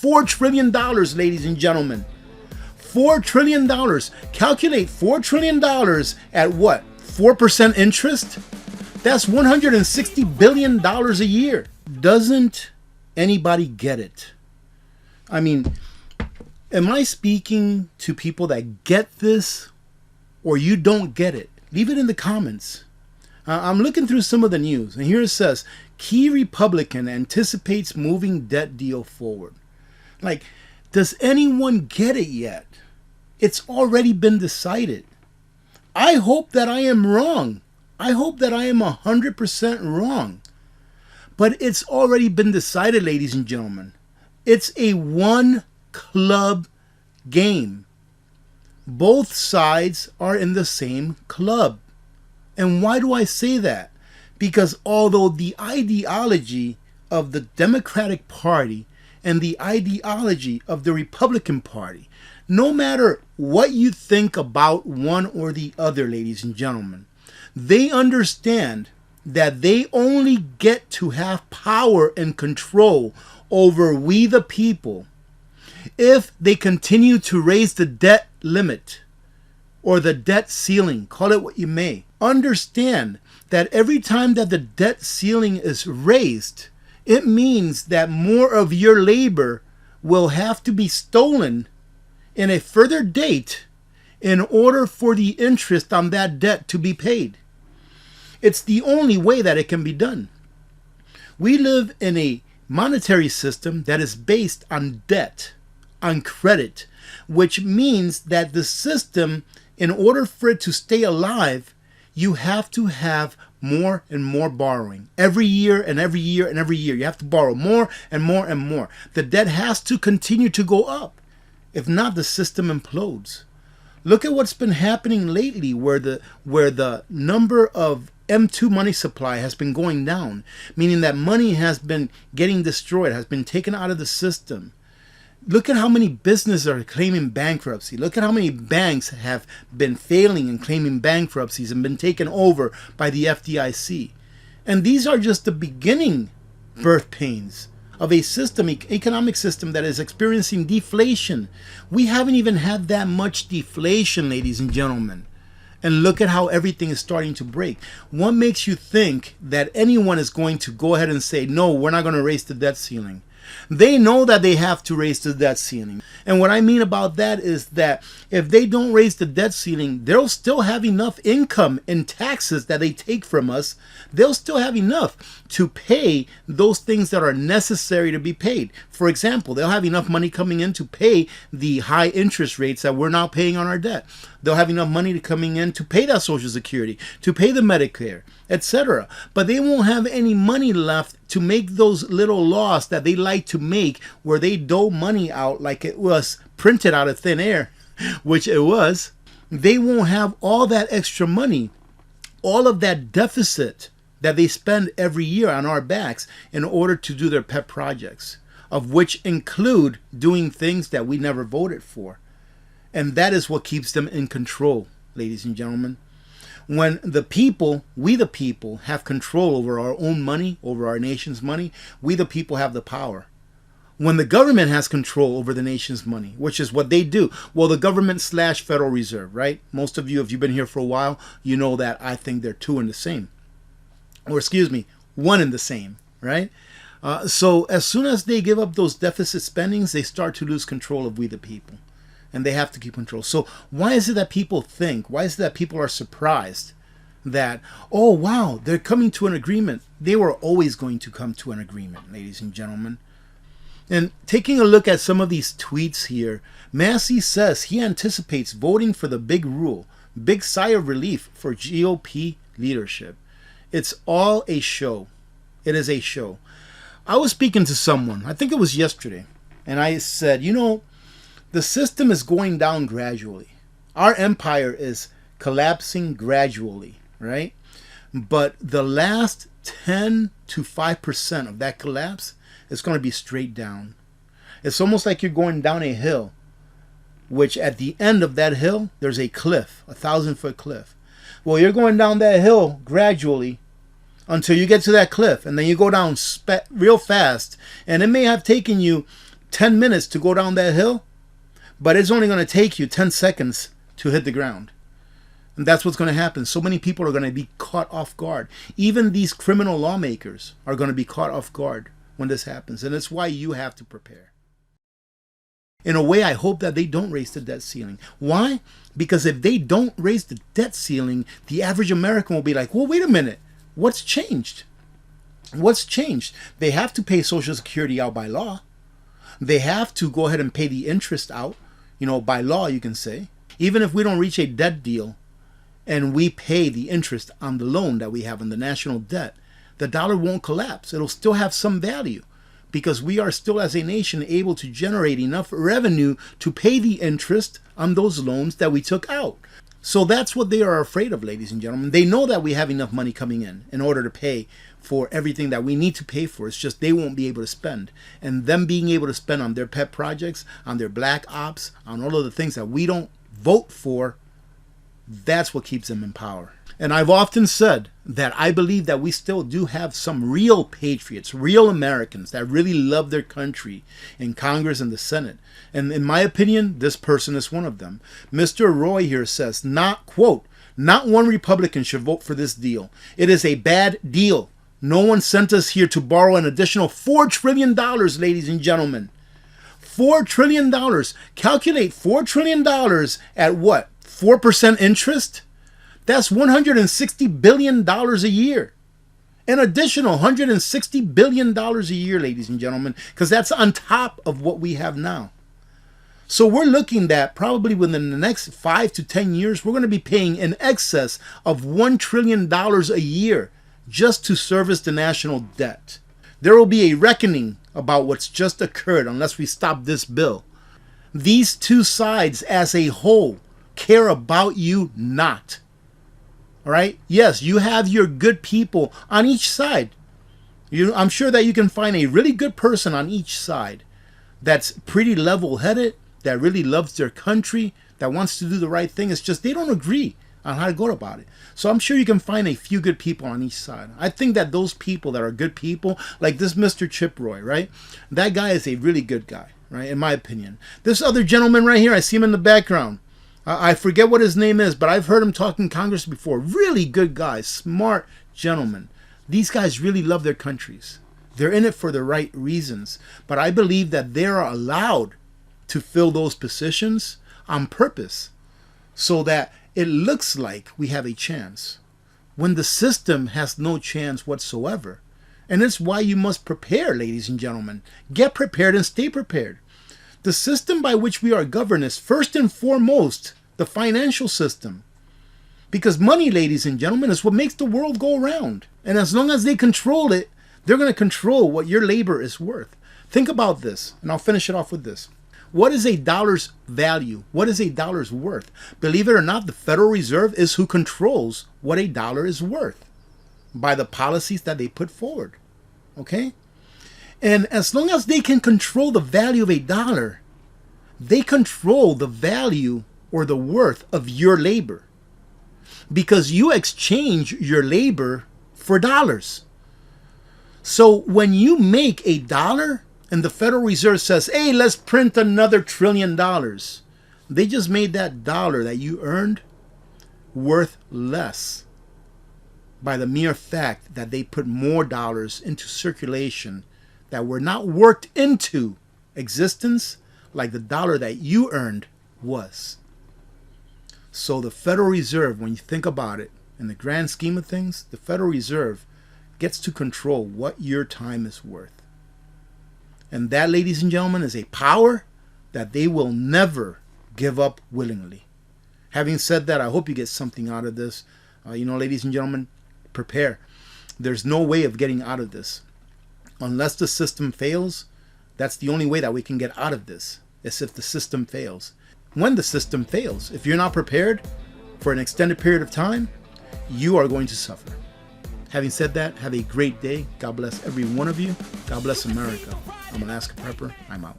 $4 trillion, ladies and gentlemen. $4 trillion. Calculate $4 trillion at what? 4% interest? That's $160 billion a year. Doesn't anybody get it? I mean, am I speaking to people that get this, or you don't get it? Leave it in the comments. I'm looking through some of the news, and here it says, key Republican anticipates moving debt deal forward. Like, does anyone get it yet? It's already been decided. I hope that I am wrong. I hope that I am 100% wrong. But it's already been decided, ladies and gentlemen. It's a one-club game. Both sides are in the same club. And why do I say that? Because although the ideology of the Democratic Party and the ideology of the Republican Party, no matter what you think about one or the other, ladies and gentlemen, they understand that they only get to have power and control over we the people if they continue to raise the debt limit or the debt ceiling, call it what you may. Understand that every time that the debt ceiling is raised, it means that more of your labor will have to be stolen in a further date in order for the interest on that debt to be paid. It's the only way that it can be done. We live in a monetary system that is based on debt, on credit, which means that the system, in order for it to stay alive, you have to have more and more borrowing. Every year and every year and every year. You have to borrow more and more and more. The debt has to continue to go up. If not, the system implodes. Look at what's been happening lately where the number of M2 money supply has been going down, meaning that money has been getting destroyed, has been taken out of the system. Look at how many businesses are claiming bankruptcy. Look at how many banks have been failing and claiming bankruptcies and been taken over by the FDIC. And these are just the beginning birth pains of a system, economic system that is experiencing deflation. We haven't even had that much deflation, ladies and gentlemen. And look at how everything is starting to break. What makes you think that anyone is going to go ahead and say, no, we're not going to raise the debt ceiling? They know that they have to raise the debt ceiling. And what I mean about that is that if they don't raise the debt ceiling, they'll still have enough income in taxes that they take from us. They'll still have enough to pay those things that are necessary to be paid. For example, they'll have enough money coming in to pay the high interest rates that we're now paying on our debt. They'll have enough money coming in to pay that Social Security, to pay the Medicare, etc. But they won't have any money left to make those little laws that they like to make where they dole money out like it was printed out of thin air, which it was. They won't have all that extra money, all of that deficit that they spend every year on our backs in order to do their pet projects, of which include doing things that we never voted for. And that is what keeps them in control, ladies and gentlemen. When the people, we the people, have control over our own money, over our nation's money, we the people have the power. When the government has control over the nation's money, which is what they do, well, the government / Federal Reserve, right? Most of you, if you've been here for a while, you know that I think they're two in the same. Or excuse me, one in the same, right? So as soon as they give up those deficit spendings, they start to lose control of we the people. And they have to keep control. So why is it that people think, why is it that people are surprised that, oh, wow, they're coming to an agreement? They were always going to come to an agreement, ladies and gentlemen. And taking a look at some of these tweets here, Massey says he anticipates voting for the big rule, big sigh of relief for GOP leadership. It's all a show. It is a show. I was speaking to someone, I think it was yesterday, and I said, you know, the system is going down gradually. Our empire is collapsing gradually, right? But the last 10 to 5% of that collapse is going to be straight down. It's almost like you're going down a hill, which at the end of that hill, there's a cliff, 1,000-foot cliff. Well, you're going down that hill gradually until you get to that cliff, and then you go down real fast, and it may have taken you 10 minutes to go down that hill, but it's only going to take you 10 seconds to hit the ground. And that's what's going to happen. So many people are going to be caught off guard. Even these criminal lawmakers are going to be caught off guard when this happens. And it's why you have to prepare. In a way, I hope that they don't raise the debt ceiling. Why? Because if they don't raise the debt ceiling, the average American will be like, well, wait a minute. What's changed? What's changed? They have to pay Social Security out by law. They have to go ahead and pay the interest out, by law, you can say. Even if we don't reach a debt deal and we pay the interest on the loan that we have on the national debt, the dollar won't collapse. It'll still have some value because we are still as a nation able to generate enough revenue to pay the interest on those loans that we took out. So that's what they are afraid of, ladies and gentlemen. They know that we have enough money coming in order to pay for everything that we need to pay for. It's just they won't be able to spend. And them being able to spend on their pet projects, on their black ops, on all of the things that we don't vote for, that's what keeps them in power. And I've often said that I believe that we still do have some real patriots, real Americans that really love their country in Congress and the Senate. And in my opinion, this person is one of them. Mr. Roy here says, quote, not one Republican should vote for this deal. It is a bad deal. No one sent us here to borrow an additional $4 trillion, ladies and gentlemen. $4 trillion. Calculate $4 trillion at what? 4% interest? That's $160 billion a year. An additional $160 billion a year, ladies and gentlemen, because that's on top of what we have now. So we're looking at probably within the next 5 to 10 years, we're going to be paying in excess of $1 trillion a year just to service the national debt. There will be a reckoning about what's just occurred unless we stop this bill. These two sides as a whole care about you not. All right? Yes, you have your good people on each side. I'm sure that you can find a really good person on each side that's pretty level-headed, that really loves their country, that wants to do the right thing. It's just they don't agree on how to go about it. So I'm sure you can find a few good people on each side. I think that those people that are good people, like this Mr. Chip Roy, right? That guy is a really good guy, right? In my opinion. This other gentleman right here, I see him in the background. I forget what his name is, but I've heard him talk in Congress before. Really good guy, smart gentleman. These guys really love their countries. They're in it for the right reasons. But I believe that they are allowed to fill those positions on purpose so that it looks like we have a chance when the system has no chance whatsoever. And it's why you must prepare, ladies and gentlemen. Get prepared and stay prepared. The system by which we are governed is first and foremost the financial system. Because money, ladies and gentlemen, is what makes the world go around. And as long as they control it, they're going to control what your labor is worth. Think about this, and I'll finish it off with this. What is a dollar's value? What is a dollar's worth? Believe it or not, the Federal Reserve is who controls what a dollar is worth by the policies that they put forward. Okay? And as long as they can control the value of a dollar, they control the value or the worth of your labor. Because you exchange your labor for dollars. So when you make a dollar and the Federal Reserve says, hey, let's print another $1 trillion, they just made that dollar that you earned worth less by the mere fact that they put more dollars into circulation that were not worked into existence like the dollar that you earned was. So the Federal Reserve, when you think about it, in the grand scheme of things, the Federal Reserve gets to control what your time is worth. And that, ladies and gentlemen, is a power that they will never give up willingly. Having said that, I hope you get something out of this. Ladies and gentlemen, prepare. There's no way of getting out of this. Unless the system fails, that's the only way that we can get out of this, is if the system fails. When the system fails, if you're not prepared for an extended period of time, you are going to suffer. Having said that, have a great day. God bless every one of you. God bless America. I'm Alaska Prepper. I'm out.